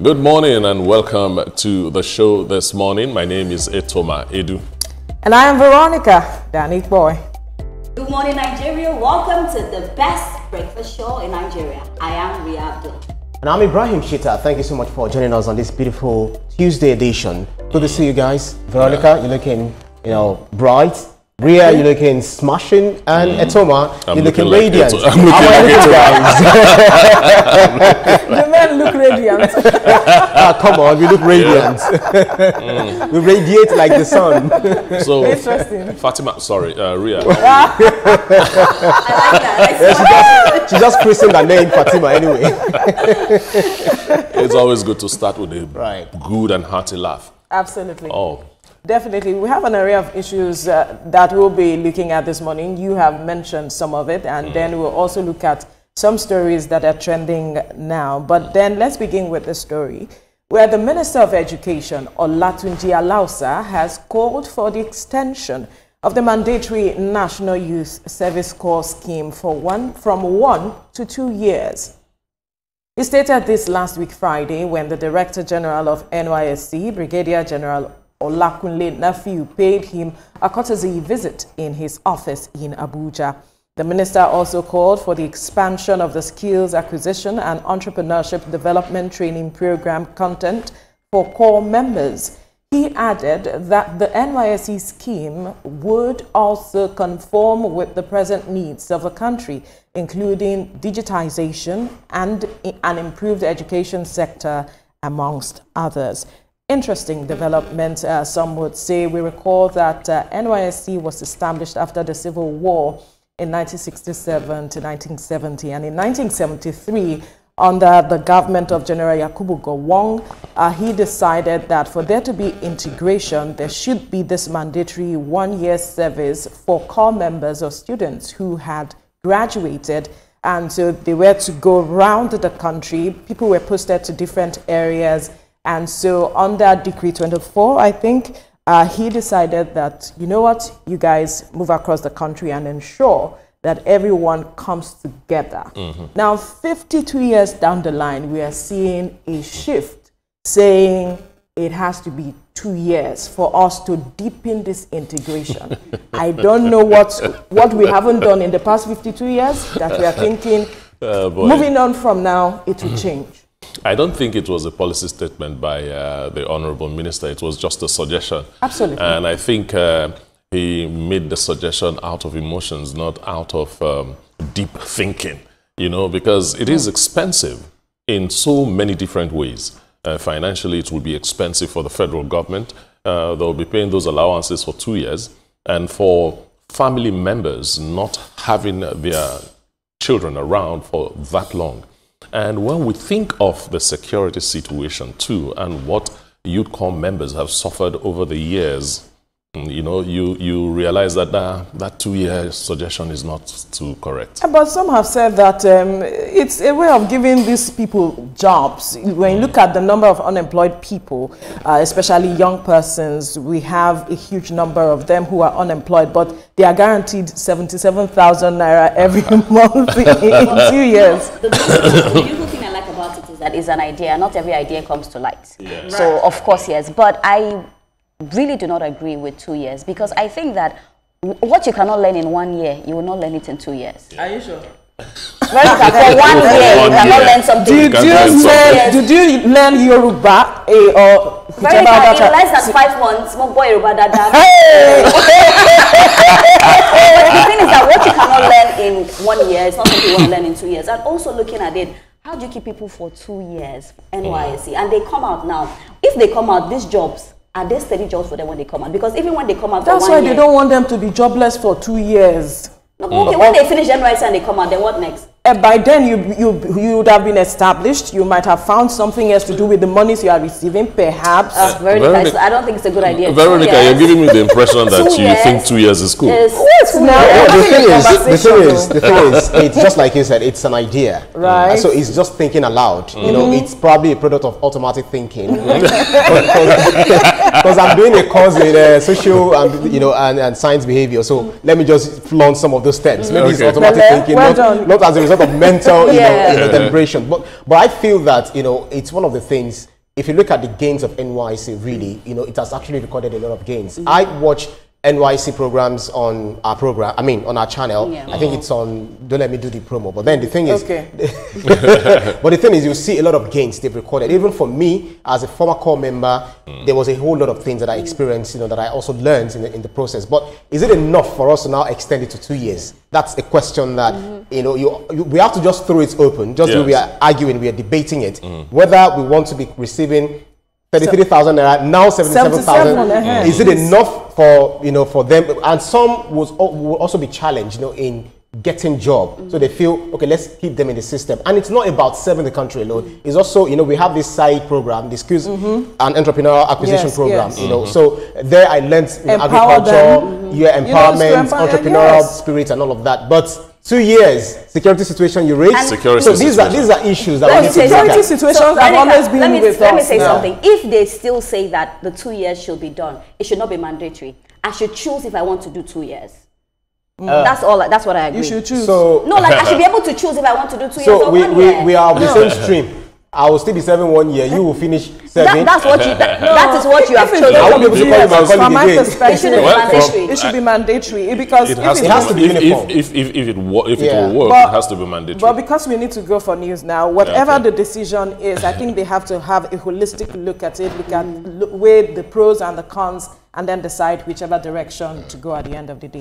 Good morning and welcome to the show this morning. My name is Etoma Edu. And I am Veronica, Danny Boy. Good morning, Nigeria. Welcome to the best breakfast show in Nigeria. I am Ria Abdul. And I'm Ibrahim Shita. Thank you so much for joining us on this beautiful Tuesday edition. Good to see you guys. Veronica, you're looking, bright. Ria, you're looking smashing, and Etoma, you're looking radiant. I'm looking like guys. The men look radiant. Come on, we look radiant. We radiate like the sun. So, Interesting. Fatima, sorry, Ria. I like that. She just christened her name Fatima anyway. It's always good to start with a good and hearty laugh. Absolutely. Oh. Definitely. We have an area of issues that we'll be looking at this morning. You have mentioned some of it, and then we'll also look at some stories that are trending now. But then let's begin with the story where the Minister of Education, Olatunji Alausa, has called for the extension of the mandatory National Youth Service Corps scheme from 1 to 2 years. He stated this last week Friday when the Director General of NYSC, Brigadier General Olatunji Alausa, paid him a courtesy visit in his office in Abuja. The minister also called for the expansion of the skills acquisition and entrepreneurship development training program content for corps members. He added that the NYSC scheme would also conform with the present needs of the country, including digitization and an improved education sector, amongst others. Interesting development, some would say. We recall that NYSC was established after the Civil War in 1967 to 1970, and in 1973, under the government of General Yakubu Gowon, he decided that for there to be integration, there should be this mandatory 1-year service for corps members or students who had graduated, and so they were to go around the country. People were posted to different areas. And so under Decree 24, I think, he decided that, you know what, you guys move across the country and ensure that everyone comes together. Now, 52 years down the line, we are seeing a shift saying it has to be 2 years for us to deepen this integration. I don't know what we haven't done in the past 52 years that we are thinking, moving on from now, it will change. I don't think it was a policy statement by the Honorable Minister. It was just a suggestion. Absolutely. And I think he made the suggestion out of emotions, not out of deep thinking, because it is expensive in so many different ways. Financially, it will be expensive for the federal government. They'll be paying those allowances for 2 years. And for family members not having their children around for that long. And when we think of the security situation too, and what youth corps members have suffered over the years, you realize that that 2-year suggestion is not too correct. But some have said that it's a way of giving these people jobs. When you look at the number of unemployed people, especially young persons, we have a huge number of them who are unemployed, but they are guaranteed 77,000 naira every month in 2 years. The beautiful thing I like about it is that it's an idea. Not every idea comes to light. Yeah. So, of course, yes. But I really do not agree with 2 years, because I think that what you cannot learn in 1 year, you will not learn it in 2 years. Are you sure? For 1 year, you cannot learn something. Did you learn Yoruba or Veronica, in less than 5 months, more boy Yoruba dada. The thing is that what you cannot learn in 1 year is not something you want to learn in 2 years. And also looking at it, how do you keep people for 2 years, NYSC, and they come out now? If they come out, these jobs, are they steady jobs for them when they come out? Because even when they come out for 1 year... That's why they don't want them to be jobless for 2 years. No, okay, when they finish NYSC and they come out, then what next? By then, you would have been established. You might have found something else to do with the monies you are receiving, perhaps. Veronica, I don't think it's a good idea. Veronica, you're giving me the impression that you think 2 years is cool. The thing is, it's just like you said, it's an idea. Right. So it's just thinking aloud. It's probably a product of automatic thinking. Because I'm doing a course in social and science behavior. So let me just flaunt some of those steps. Maybe it's automatic thinking, not as a result lot of mental deliberation. But I feel that, it's one of the things, if you look at the gains of NYSC, really, it has actually recorded a lot of gains. I watch NYSC programs on our program, on our channel. I think it's on, don't let me do the promo, but then the thing is, but the thing is, you see a lot of gains they've recorded. Even for me, as a former core member, there was a whole lot of things that I experienced, that I also learned in the process. But is it enough for us to now extend it to 2 years? That's a question that, we have to just throw it open. Just when we are arguing, we are debating it, whether we want to be receiving 33,000 naira, now 77,000. Is it enough for for them? And some will also be challenged, in getting job. So they feel, okay, let's keep them in the system. And it's not about serving the country alone. It's also, we have this side program, the skills and entrepreneurial acquisition program. So there I learned agriculture, empowerment, entrepreneurial spirit, and all of that. But 2 years, security situation you raised. So these are issues that we need to look at. Security situations have always been with us. Let me say something. If they still say that the 2 years should be done, it should not be mandatory. I should choose if I want to do 2 years. That's all. That's what I agree. You should choose. So no, like I should be able to choose if I want to do 2 years or 1 year. we are the same stream. I will still be serving 1 year. You will finish 7. That is what you have chosen. I won't be able to call you my colleague again. It should be mandatory because it has to be uniform. If it will work, it has to be mandatory. But because we need to go for news now, whatever the decision is, I think they have to have a holistic look at it, weigh the pros and the cons, and then decide whichever direction to go at the end of the day.